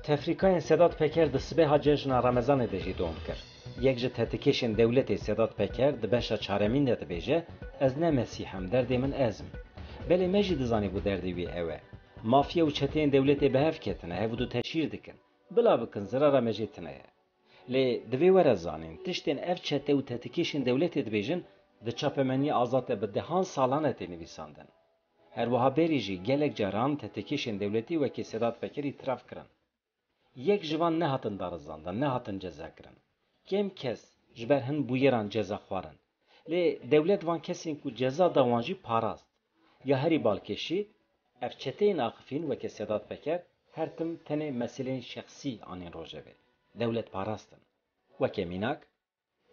تفریقای سداد پکر دسبه جشن رمضان دجی دوم کرد. یک جه تتکیشن دولت سداد پکر دبش چهارمین دبیجه از نه مسیحم دردی من ازم. بله مجی دزانی بود دردی وی اوه. مافیا و چتین دولت به هف کتنه هفدو تشیر دکن. بلا بکن زرار مجی تنه. لی دوی ورزانین تشتین اف چته و تتکیشن دولت دبیجن د چاپمنی آزاد به دهان سالانه تنویساندن. هر وها بریجی گلک جران تتکیشن دولتی و کی سداد پکر اعتراف کرن. یک جوان نه هاتن دارزاندن نه هاتن جزا کرن. کم کس جبر هن بویران جزا خوارن. لی دولت وان کسین کو جزا دوانجی پاراست. یا هری بالکشی اف چتین آخفین و کی سداد پکر هر تم تنه مسئله شخصی آنین روجبه. دولت پاراستن. و کمیناک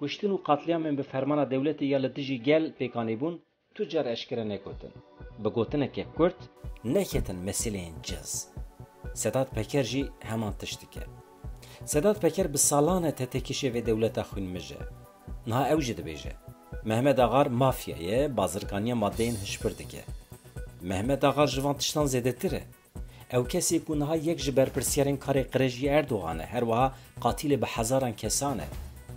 گشتن و قتلیامن به فرمان دولت یا لدیجی گل پیکانیبون تجار اشکره نکوتن. بگوتنه که کرد نکتن مسئله جز. سداد پکر جی همان تشتکه. سداد پکر به سالانه تتکیشه و دولت خوین مجه. نه اوجد بیجه. محمد آغار مافیایه بازرگانی مادهین هشپر دکه. محمد آغار جوان تشتان زده تره. او کسی که نها یک جبر پرسیارین کار قرجی اردوغانه هر وها قاتل به هزاران کسانه.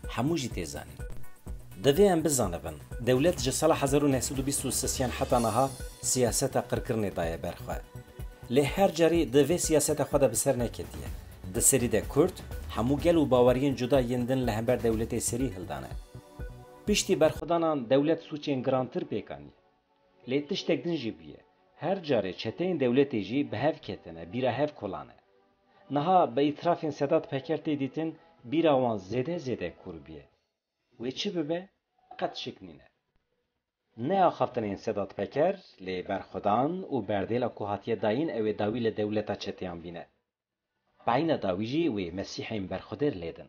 هموجی تیزانی. دوی ام بزانبن. دولت جسال 1923 حتی نها سیاست قرکرنی دایه برخواه. لی هر جاری دوی سیاست خود بسر نکتیه. د سری ده کرد همو گل و باورین جدا یندن لهمبر دولت سری هلدانه. پشتی برخودانان دولت سوچین گرانتر پیکانی. لی تشتک دن جی بیه. هر جاری چتین دولت جی به هف کتنه بیره هف کلانه. نها به اطرافین سداد پکرتی دیتن بیره وان زده کربیه. و چه ببه؟ قد شکنینه. نه آخفتن این سداد پکر لی برخودان و بردیل کوهاتی داین او داویل دولت چتیان بینه. بعین داویجی و مسیحین برخودر لیدن.